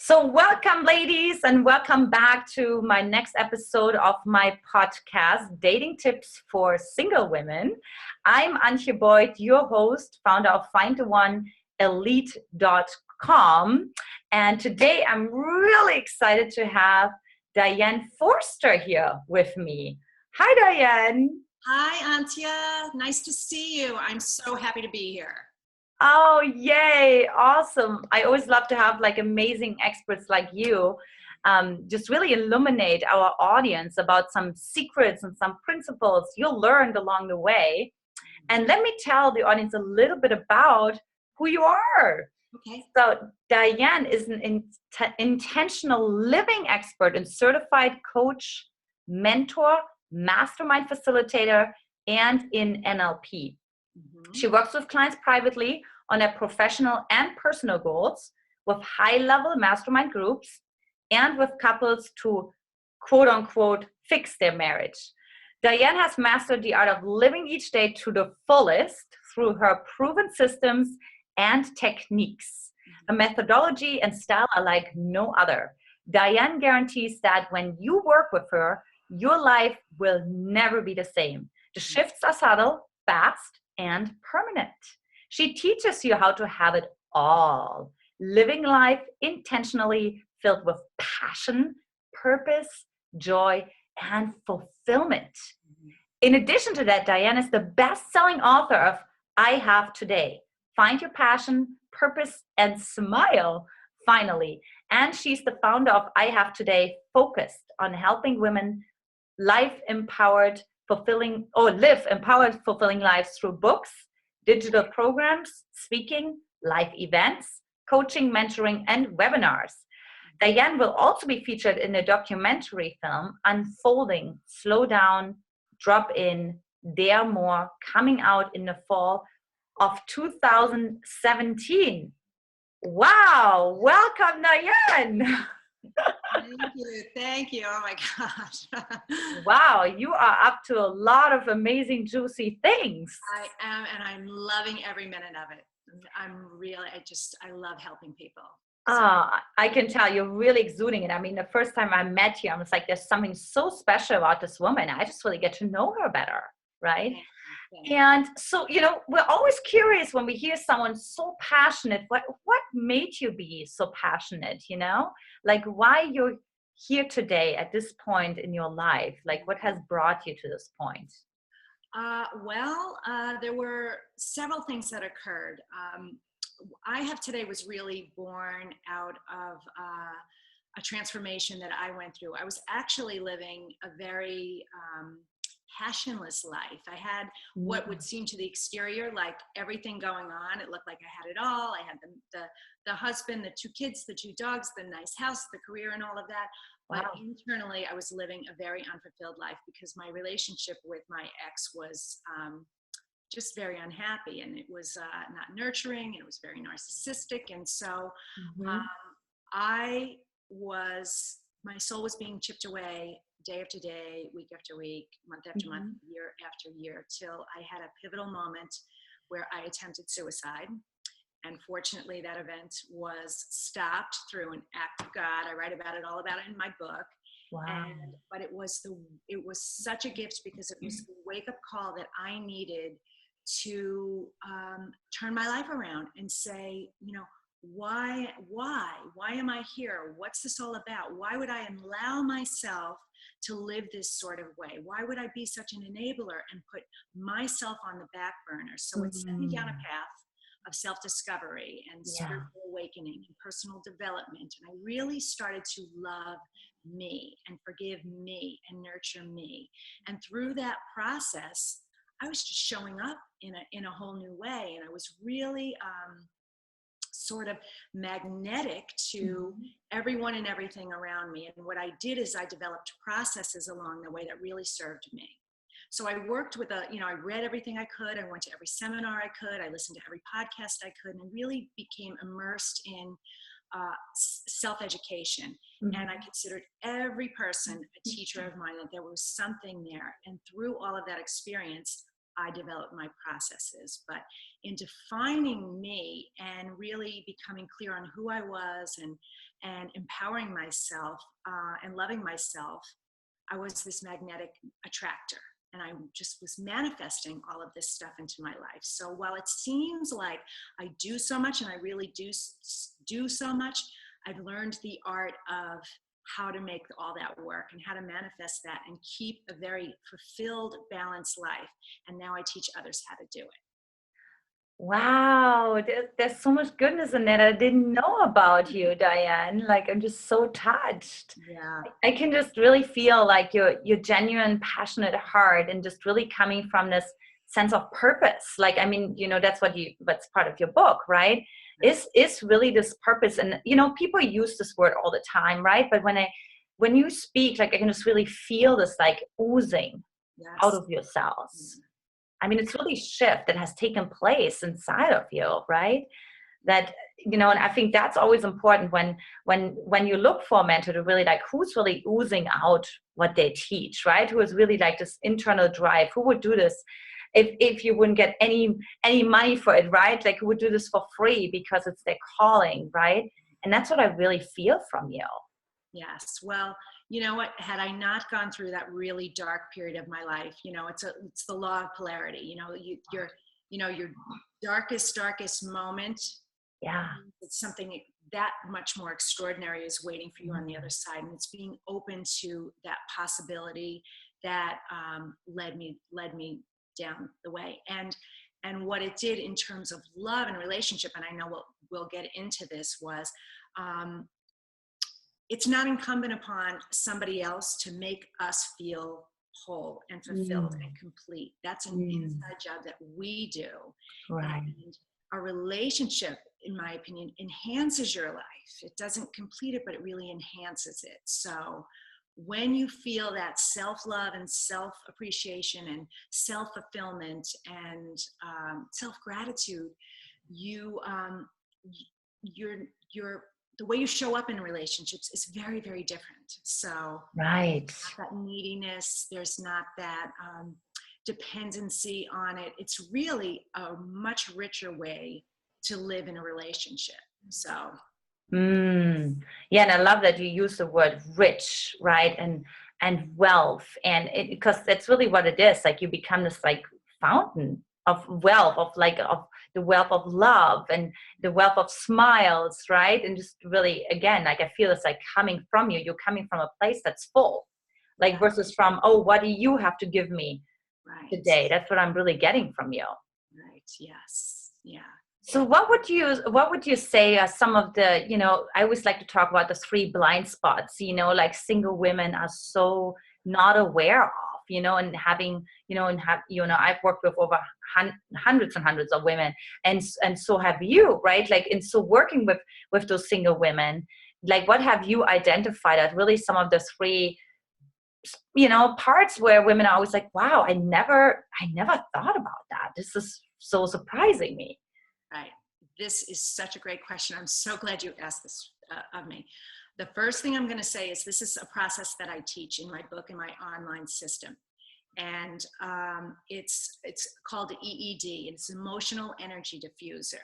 So, welcome, ladies, and welcome back to my next episode of my podcast, Dating Tips for Single Women. I'm Antia Boyd, your host, founder of FindTheOneElite.com. And today I'm really excited to have Diane Forster here with me. Hi, Diane. Hi, Antia. Nice to see you. I'm so happy to be here. Oh, yay. Awesome. I always love to have like amazing experts like you just really illuminate our audience about some secrets and some principles you learned along the way. And let me tell the audience a little bit about who you are. Okay. So Diane is an intentional living expert and certified coach, mentor, mastermind facilitator, and in NLP. She works with clients privately on their professional and personal goals, with high-level mastermind groups, and with couples to quote-unquote fix their marriage. Diane has mastered the art of living each day to the fullest through her proven systems and techniques. A methodology and style are like no other. Diane guarantees that when you work with her, your life will never be the same. The shifts are subtle, fast, and permanent. She teaches you how to have it all, living life intentionally filled with passion, purpose, joy, and fulfillment. In addition to that, Diane is the best-selling author of I Have Today, Find Your Passion, Purpose, and Smile, finally. And she's the founder of I Have Today, focused on helping women live empowered, fulfilling lives through books, digital programs, speaking, live events, coaching, mentoring, and webinars. Diane will also be featured in a documentary film, Unfolding, Slow Down, Drop In, Dare More, coming out in the fall of 2017. Wow, welcome, Diane. Thank you. Oh my gosh. Wow, you are up to a lot of amazing, juicy things. I am, and I'm loving every minute of it. I love helping people. So. I can tell you're really exuding it. I mean, the first time I met you, I was like, there's something so special about this woman. I just really get to know her better, right? And so, we're always curious when we hear someone so passionate, what made you be so passionate, like why you're here today at this point in your life, like what has brought you to this point? There were several things that occurred. I Have Today was really born out of a transformation that I went through. I was actually living a very passionless life. I had what would seem to the exterior like everything going on. It looked like I had it all. I had the husband, the 2 kids, the 2 dogs, the nice house, the career, and all of that. But internally, I was living a very unfulfilled life because my relationship with my ex was just very unhappy, and it was not nurturing, and it was very narcissistic. And so my soul was being chipped away day after day, week after week, month after month, year after year, till I had a pivotal moment where I attempted suicide. And fortunately, that event was stopped through an act of God. I write all about it in my book. Wow. But it was such a gift because it was the wake-up call that I needed to turn my life around and say, why am I here? What's this all about? Why would I allow myself to live this sort of way? Why would I be such an enabler and put myself on the back burner? So it set me down a path of self-discovery and spiritual awakening and personal development. And I really started to love me and forgive me and nurture me. And through that process, I was just showing up in a whole new way. And I was really sort of magnetic to everyone and everything around me. And what I did is I developed processes along the way that really served me. So I worked with I read everything I could. I went to every seminar I could. I listened to every podcast I could, and really became immersed in self-education. And I considered every person a teacher of mine, that there was something there. And through all of that experience, I developed my processes. But in defining me and really becoming clear on who I was and empowering myself and loving myself, I was this magnetic attractor. And I just was manifesting all of this stuff into my life. So while it seems like I do so much, and I really do so much, I've learned the art of how to make all that work and how to manifest that and keep a very fulfilled, balanced life. And now I teach others how to do it. Wow, there's so much goodness in that I didn't know about you, Diane. Like, I'm just so touched. Yeah. I can just really feel like your genuine, passionate heart, and just really coming from this sense of purpose. Like, I mean, that's what's part of your book, right? Is really this purpose. And people use this word all the time, right? But when you speak, like, I can just really feel this like oozing out of your cells. I mean, it's really a shift that has taken place inside of you, right? That, and I think that's always important when you look for a mentor, to really like, who's really oozing out what they teach, right? Who is really like this internal drive, who would do this if you wouldn't get any money for it, right? Like, who would do this for free because it's their calling, right? And that's what I really feel from you. Yes. Well, you know what, had I not gone through that really dark period of my life, it's the law of polarity. Your darkest moment. Yeah. It's something that much more extraordinary is waiting for you on the other side. And it's being open to that possibility that led me down the way. And what it did in terms of love and relationship, and I know we'll get into this, was it's not incumbent upon somebody else to make us feel whole and fulfilled and complete. That's an inside job that we do. Right. And our relationship, in my opinion, enhances your life. It doesn't complete it, but it really enhances it. So when you feel that self-love and self-appreciation and self-fulfillment and self-gratitude, the way you show up in relationships is very, very different. So right. That neediness, there's not that dependency on it. It's really a much richer way to live in a relationship. So. Yeah, and I love that you use the word rich, right? And wealth, and because that's really what it is. Like, you become this like fountain of wealth, of the wealth of love and the wealth of smiles, right? And just really, again, like, I feel it's like coming from you. You're coming from a place that's full, like, versus from, oh, what do you have to give me today? That's what I'm really getting from you. Right. Yes. Yeah. So what would you say are some of the, I always like to talk about the 3 blind spots, like single women are so not aware of, and having, I've worked with over hundreds and hundreds of women, and so have you, right? Like, and so working with those single women, like, what have you identified as really some of the 3, parts where women are always like, wow, I never thought about that. This is so surprising me. Right. This is such a great question. I'm so glad you asked this of me. The first thing I'm going to say is this is a process that I teach in my book, in my online system. And it's called EED. It's Emotional Energy Diffuser.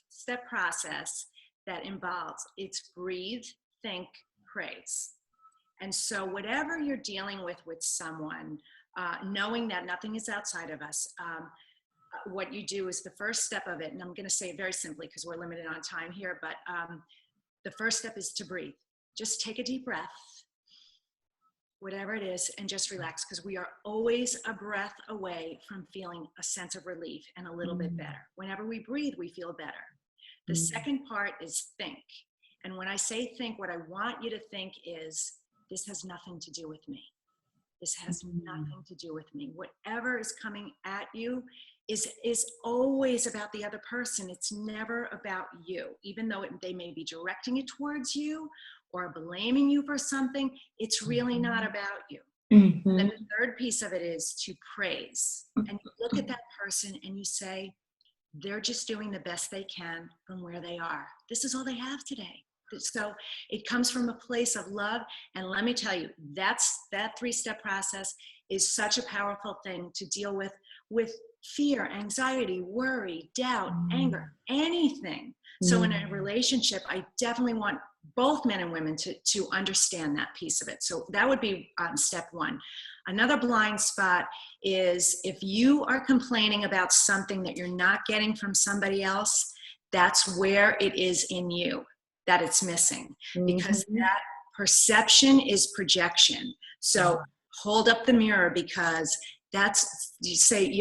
Step process that involves it's breathe, think, praise. And so whatever you're dealing with someone, knowing that nothing is outside of us, what you do is the first step of it, and I'm going to say it very simply because we're limited on time here, but the first step is to breathe. Just take a deep breath, whatever it is, and just relax, because we are always a breath away from feeling a sense of relief and a little bit better. Whenever we breathe, we feel better. The second part is think. And when I say think, what I want you to think is, this has nothing to do with me. This has nothing to do with me. Whatever is coming at you is always about the other person. It's never about you. Even though they may be directing it towards you or blaming you for something, it's really not about you. Then the third piece of it is to praise. And you look at that person and you say, they're just doing the best they can from where they are. This is all they have today. So it comes from a place of love. And let me tell you, that 3-step process is such a powerful thing to deal with fear, anxiety, worry, doubt, anger, anything. So in a relationship, I definitely want both men and women to understand that piece of it. So that would be step one. Another blind spot is if you are complaining about something that you're not getting from somebody else, that's where it is in you that it's missing, because that perception is projection. So hold up the mirror, because you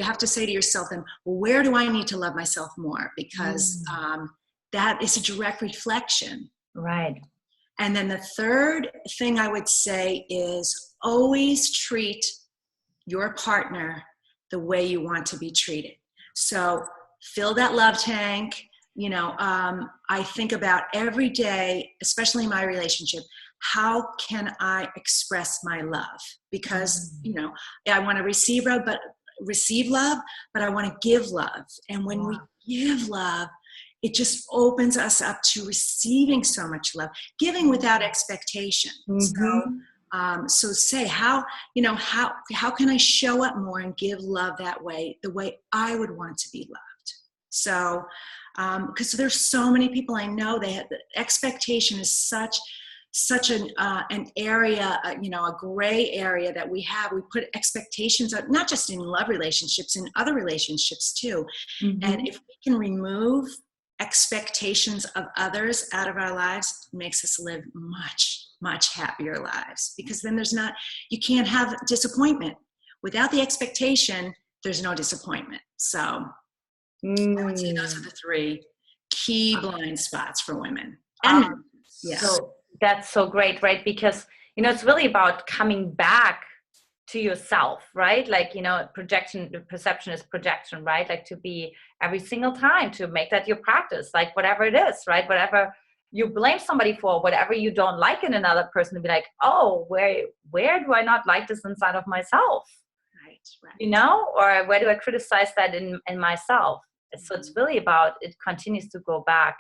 have to say to yourself then, well, where do I need to love myself more? Because that is a direct reflection. Right. And then the third thing I would say is always treat your partner the way you want to be treated. So fill that love tank. I think about every day, especially in my relationship, how can I express my love? Because, I want to receive love, but I want to give love. And when we give love, it just opens us up to receiving so much love, giving without expectation. So say how can I show up more and give love that way, the way I would want to be loved? So, because there's so many people I know, the expectation is such an area, a gray area that we have. We put expectations up, not just in love relationships, in other relationships too. And if we can remove expectations of others out of our lives, it makes us live much, much happier lives, because then you can't have disappointment. Without the expectation, there's no disappointment. So I would say those are the three key blind spots for women and men. Yes. So that's so great, right? Because, it's really about coming back to yourself, right? Like, perception is projection, right? Like to be every single time, to make that your practice, like whatever it is, right? Whatever you blame somebody for, whatever you don't like in another person, to be like, oh, where do I not like this inside of myself? Right. Or where do I criticize that in myself? So it's really about, it continues to go back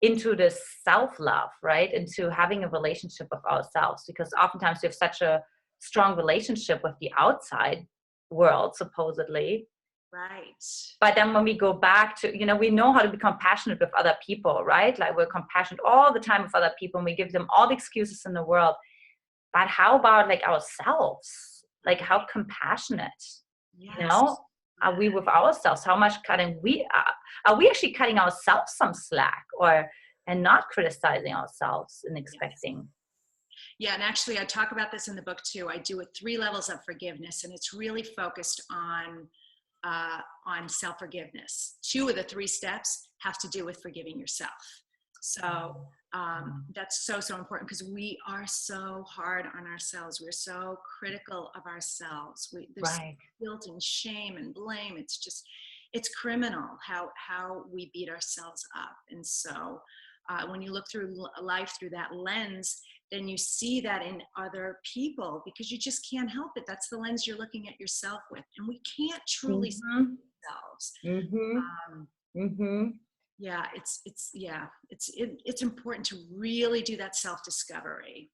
into this self-love, right? Into having a relationship with ourselves, because oftentimes we have such a strong relationship with the outside world, supposedly. Right. But then when we go back to, we know how to be compassionate with other people, right? Like we're compassionate all the time with other people, and we give them all the excuses in the world. But how about like ourselves? Like how compassionate, are we with ourselves? How much cutting are we actually cutting ourselves some slack, and not criticizing ourselves and expecting? Yeah, and actually I talk about this in the book too. I do 3 levels of forgiveness, and it's really focused on self-forgiveness. 2 of the 3 steps have to do with forgiving yourself. So that's so important, because we are so hard on ourselves. We're so critical of ourselves. There's guilt and shame and blame. It's criminal how we beat ourselves up. And so when you look through life through that lens, then you see that in other people, because you just can't help it. That's the lens you're looking at yourself with. And we can't truly see ourselves. Yeah, it's important to really do that self-discovery.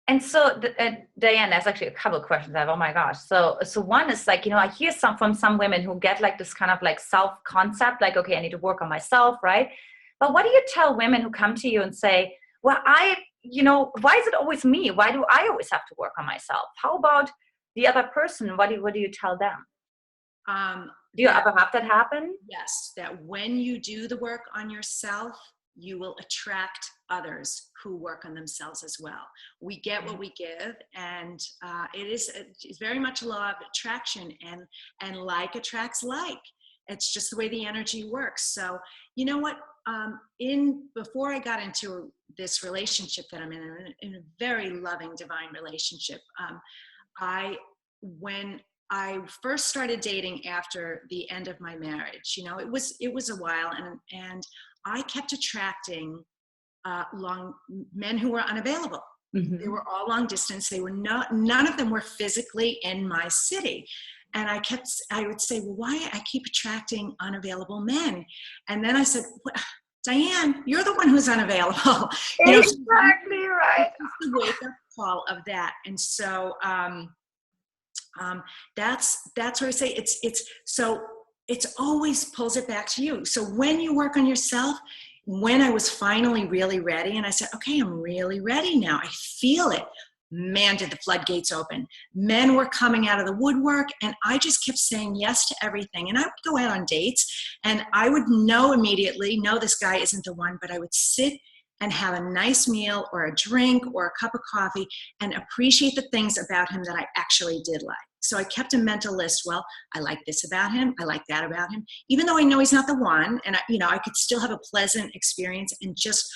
And so, Diane, there's actually a couple of questions I have. Oh my gosh. So one is like, I hear from some women who get like this kind of like self-concept, like, okay, I need to work on myself, right? But what do you tell women who come to you and say, well, why is it always me? Why do I always have to work on myself? How about the other person? What do you tell them? Do you ever have that happen? Yes, that when you do the work on yourself, you will attract others who work on themselves as well. We get what we give, and it's very much a law of attraction, and like attracts like. It's just the way the energy works. So you know what? Before I got into this relationship that I'm in a very loving, divine relationship, when I first started dating after the end of my marriage, it was a while, and I kept attracting men who were unavailable. They were all long distance. None of them were physically in my city. And I would say, well, why I keep attracting unavailable men? And then I said, Diane, you're the one who's unavailable. Exactly right. It's the wake up call of that. And so That's where I say it's always pulls it back to you. So when you work on yourself, when I was finally really ready and I said, okay, I'm really ready now, I feel it. Man, did the floodgates open. Men were coming out of the woodwork, and I just kept saying yes to everything. And I would go out on dates, and I would know immediately, no, this guy isn't the one, but I would sit and have a nice meal or a drink or a cup of coffee and appreciate the things about him that I actually did like. So I kept a mental list. Well, I like this about him. I like that about him. Even though I know he's not the one, and I could still have a pleasant experience and just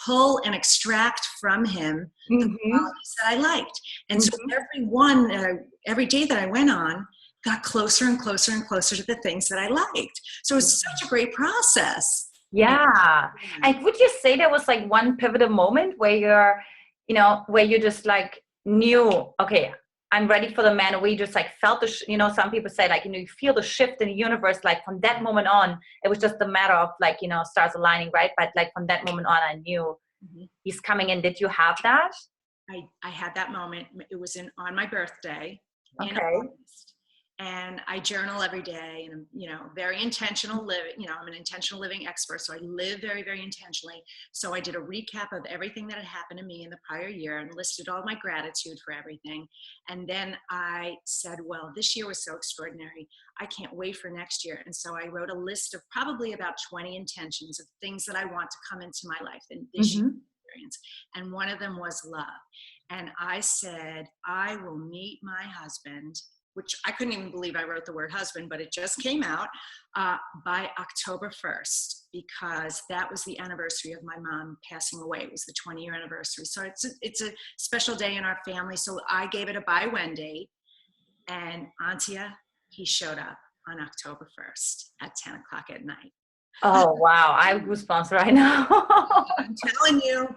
pull and extract from him the qualities that I liked. And so every day that I went on got closer and closer and closer to the things that I liked. So it was such a great process. Yeah. And would you say there was like one pivotal moment where where you just like knew, okay, I'm ready for the man, or where you just like felt some people say like, you feel the shift in the universe, like from that moment on, it was just a matter of like, stars aligning, right? But like from that moment on, I knew he's coming in. Did you have that? I had that moment. It was on my birthday in Okay. August. And I journal every day, and very intentional living. I'm an intentional living expert, so I live very, very intentionally. So I did a recap of everything that had happened to me in the prior year and listed all my gratitude for everything. And then I said, well, this year was so extraordinary. I can't wait for next year. And so I wrote a list of probably about 20 intentions of things that I want to come into my life in this year's experience. And one of them was love. And I said, I will meet my husband, which I couldn't even believe I wrote the word husband, but it just came out, by October 1st, because that was the anniversary of my mom passing away. It was the 20-year anniversary. So it's a special day in our family. So I gave it a by-when date, and Antia, he showed up on October 1st at 10 o'clock at night. Oh, wow. I have goosebumps right now. I'm telling you.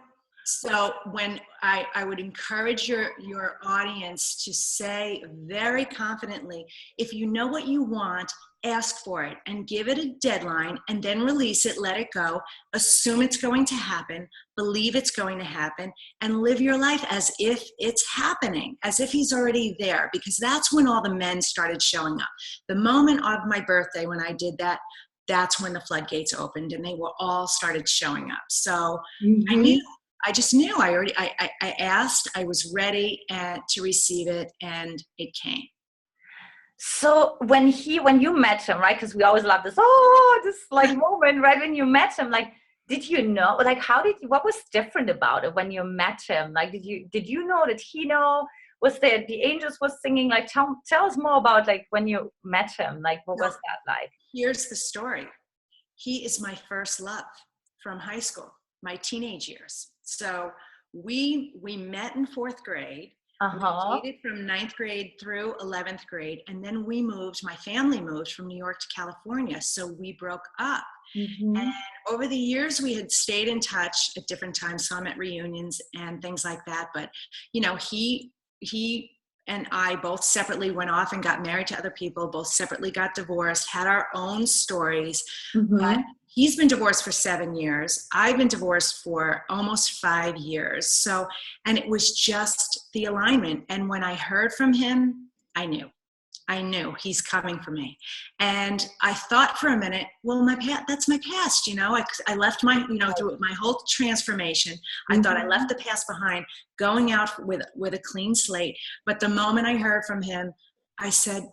So when I would encourage your audience to say very confidently, if you know what you want, ask for it and give it a deadline, and then release it, let it go, assume it's going to happen, believe it's going to happen, and live your life as if it's happening, as if he's already there, because that's when all the men started showing up. The moment of my birthday when I did that, that's when the floodgates opened and they were all started showing up. So I just knew. I asked, I was ready to receive it, and it came. So when you met him, right? Because we always love this like moment, right? When you met him, like, did you know, like, what was different about it when you met him? Like, did you know, did he know? Was there, the angels was singing? Like, tell us more about like when you met him, like, what was that like? Here's the story. He is my first love from high school, my teenage years. So we met in 4th grade. We dated from 9th grade through 11th grade. And then my family moved from New York to California. So we broke up. And over the years, we had stayed in touch at different times, some at reunions and things like that. But, he and I both separately went off and got married to other people, both separately got divorced, had our own stories. But he's been divorced for 7 years. I've been divorced for almost 5 years. So, and it was just the alignment. And when I heard from him, I knew he's coming for me. And I thought for a minute, well, that's my past. I left through my whole transformation. I thought I left the past behind, going out with a clean slate. But the moment I heard from him, I said,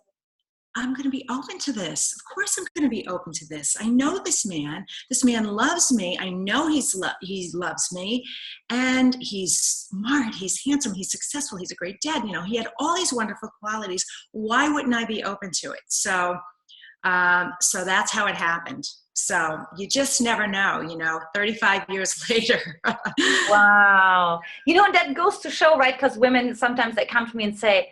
I'm going to be open to this. Of course I'm going to be open to this. I know this man. This man loves me. I know he loves me. And he's smart. He's handsome. He's successful. He's a great dad. He had all these wonderful qualities. Why wouldn't I be open to it? So that's how it happened. So you just never know, 35 years later. Wow. And that goes to show, right? Because women, sometimes they come to me and say,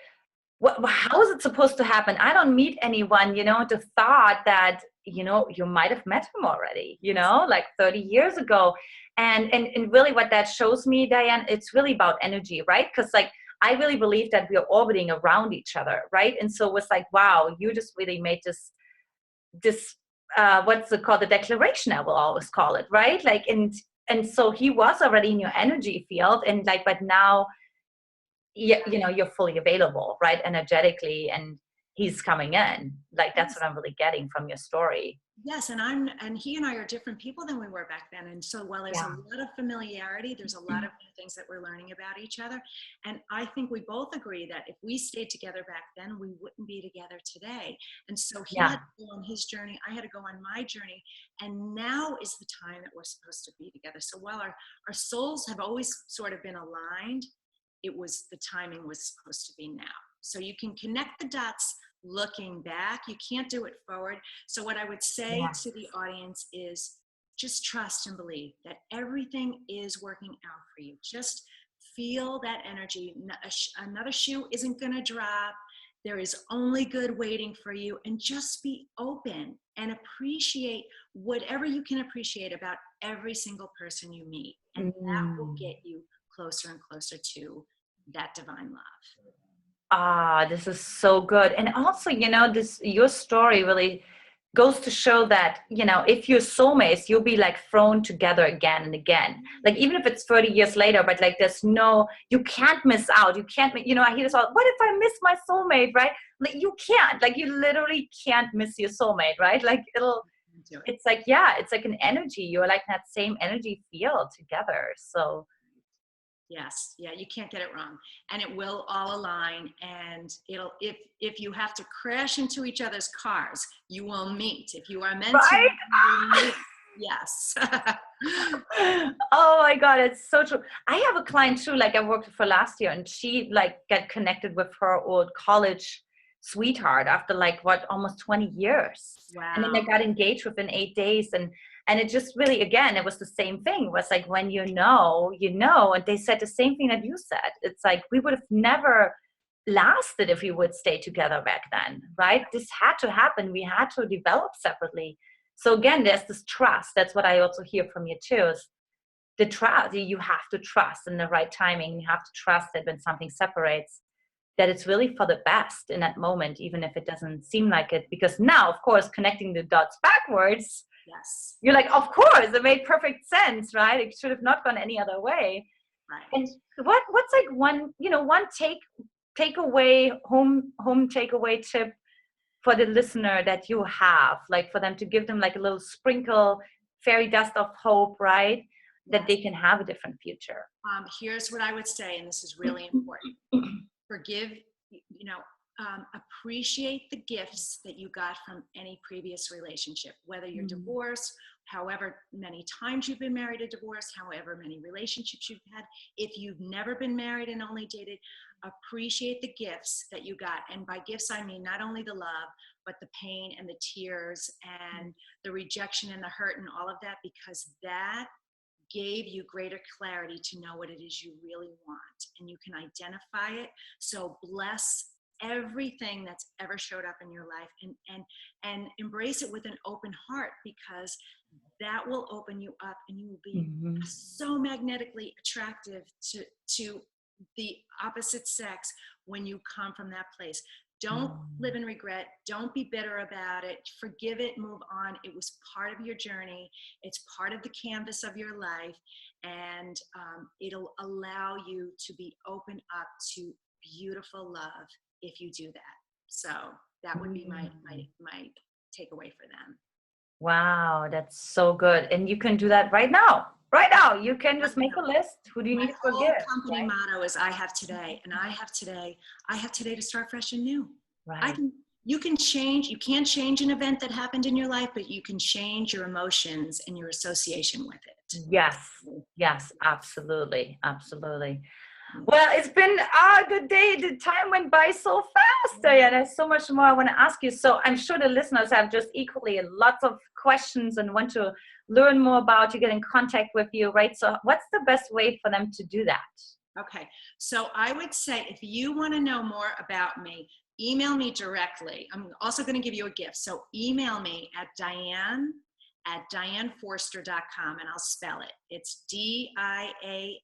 how is it supposed to happen? I don't meet anyone, the thought that, you might have met him already, like 30 years ago. And really what that shows me, Diane, it's really about energy, right? Because like, I really believe that we are orbiting around each other, right? And so it was like, wow, you just really made this what's it called? The declaration, I will always call it, right? Like, and so he was already in your energy field, and like, but now you're fully available, right? Energetically, and he's coming in. Like, that's what I'm really getting from your story. Yes, and he and I are different people than we were back then. And so while there's a lot of familiarity, there's a lot of new things that we're learning about each other. And I think we both agree that if we stayed together back then, we wouldn't be together today. And so he had to go on his journey, I had to go on my journey. And now is the time that we're supposed to be together. So while our souls have always sort of been aligned, the timing was supposed to be now. So you can connect the dots looking back. You can't do it forward. So what I would say to the audience is just trust and believe that everything is working out for you. Just feel that energy. Another shoe isn't going to drop. There is only good waiting for you, and just be open and appreciate whatever you can appreciate about every single person you meet. And that will get you closer and closer to that divine love. Ah, this is so good. And also, your story really goes to show that, if you're soulmates, you'll be like thrown together again and again. Like, even if it's 30 years later, but like, you can't miss out. You can't, I hear this all, what if I miss my soulmate, right? Like, you can't, like, you literally can't miss your soulmate, right? Like, it's like, it's like an energy. You're like that same energy field together. So yes, you can't get it wrong, and it will all align. And if you have to crash into each other's cars, you will meet. If you are meant to, you will meet. Yes. Oh my God, it's so true. I have a client too, like I worked with her last year, and she like got connected with her old college sweetheart after almost 20 years. Wow. And then they got engaged within 8 days, and it just really, again, it was the same thing. It was like, when and they said the same thing that you said. It's like, we would have never lasted if we would stay together back then, right? This had to happen. We had to develop separately. So again, there's this trust. That's what I also hear from you too, is the trust. You have to trust in the right timing. You have to trust that when something separates, that it's really for the best in that moment, even if it doesn't seem like it. Because now, of course, connecting the dots backwards, yes, you're like, of course, it made perfect sense, right? It should have not gone any other way. right. And what's like one takeaway, home takeaway tip for the listener that you have, like for them to give them like a little sprinkle, fairy dust of hope, right? That they can have a different future. Here's what I would say, and this is really important. Forgive, appreciate the gifts that you got from any previous relationship, whether you're divorced, however many times you've been married or divorced, however many relationships you've had. If you've never been married and only dated, appreciate the gifts that you got. And by gifts, I mean not only the love, but the pain and the tears and the rejection and the hurt and all of that, because that gave you greater clarity to know what it is you really want, and you can identify it. So bless everything that's ever showed up in your life, and embrace it with an open heart, because that will open you up, and you will be so magnetically attractive to the opposite sex when you come from that place. Don't live in regret. Don't be bitter about it. Forgive it, move on. It was part of your journey. It's part of the canvas of your life. And it'll allow you to be open up to beautiful love if you do that. So that would be my takeaway for them. Wow, that's so good. And you can do that right now. Right now, you can just make a list. Who do you need to forgive? My whole company motto is I have today, and I have today to start fresh and new. Right. You can change. You can't change an event that happened in your life, but you can change your emotions and your association with it. Yes, absolutely. Well, it's been a good day. The time went by so fast, Diane. There's so much more I want to ask you. So I'm sure the listeners have just equally lots of questions and want to learn more about you, get in contact with you, right? So what's the best way for them to do that? Okay. So I would say, if you want to know more about me, email me directly. I'm also going to give you a gift. So email me at dianeforster.com, and I'll spell it. It's DianeForster.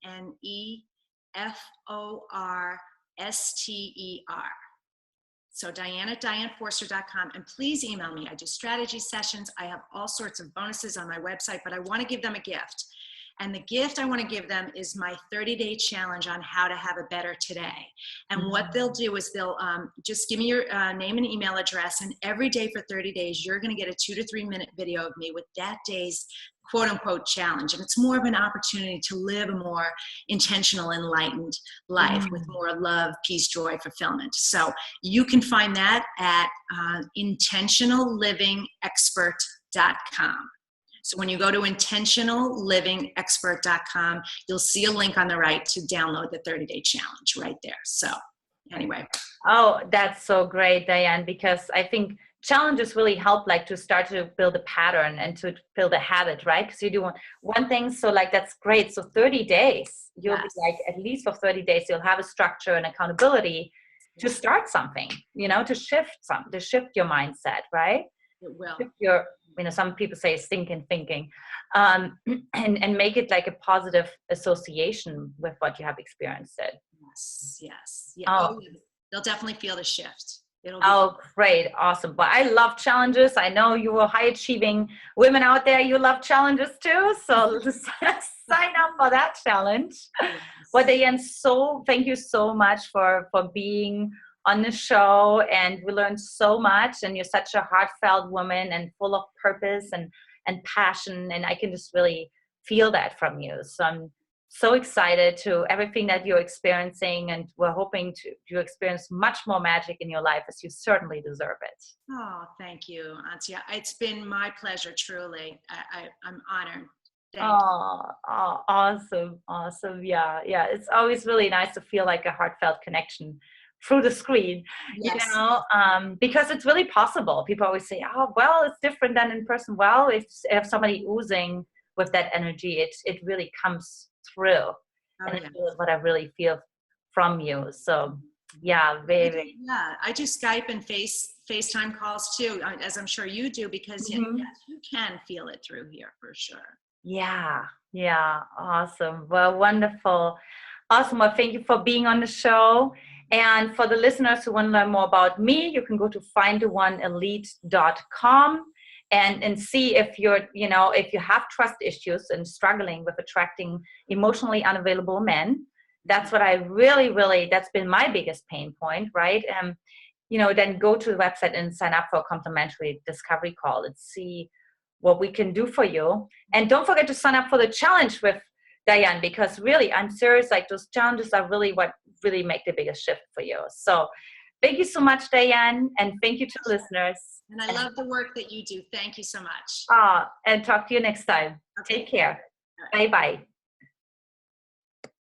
So Diane at DianeForster.com, and please email me. I do strategy sessions. I have all sorts of bonuses on my website, but I want to give them a gift. And the gift I want to give them is my 30-day challenge on how to have a better today. And what they'll do is they'll just give me your name and email address, and every day for 30 days, you're going to get a 2 to 3 minute video of me with that day's quote unquote challenge. And it's more of an opportunity to live a more intentional, enlightened life with more love, peace, joy, fulfillment. So you can find that at intentionallivingexpert.com. So when you go to intentionallivingexpert.com, you'll see a link on the right to download the 30-day challenge right there. So anyway. Oh, that's so great, Diane, because I think challenges really help like to start to build a pattern and to build a habit, right? Because you do one thing, so like that's great. So 30 days, you'll be like, at least for 30 days, you'll have a structure and accountability to start something, to shift your mindset, right? It will. Shift your, some people say thinking, and make it like a positive association with what you have experienced. Yes. Yeah. Oh, they'll definitely feel the shift. Great. Awesome. But I love challenges. I know you are high achieving women out there. You love challenges too. So sign up for that challenge. Yes. Well, Diane, thank you so much for being on the show. And we learned so much, and you're such a heartfelt woman and full of purpose and passion. And I can just really feel that from you. So I'm so excited to everything that you're experiencing, and we're hoping to experience much more magic in your life, as you certainly deserve it. Oh, thank you, Antia. It's been my pleasure, truly. I'm honored. Awesome. Yeah. It's always really nice to feel like a heartfelt connection through the screen, yes. Because it's really possible. People always say, oh, well, it's different than in person. Well, if somebody oozing with that energy, it really comes through. And it's what I really feel from you. So yeah, very. Yeah, I do Skype and FaceTime calls too, as I'm sure you do, because yes, you can feel it through here for sure. Yeah. Awesome. Well, wonderful. Awesome. Well, thank you for being on the show. And for the listeners who want to learn more about me, you can go to findoneelite.com and see if if you have trust issues and struggling with attracting emotionally unavailable men. That's what I really, that's been my biggest pain point, right? Then go to the website and sign up for a complimentary discovery call and see what we can do for you. And don't forget to sign up for the challenge with Diane, because really, I'm serious, like those challenges are really what really make the biggest shift for you. So thank you so much, Diane, and thank you to the listeners. And I love the work that you do. Thank you so much. And talk to you next time. Okay. Take care. Right. Bye-bye.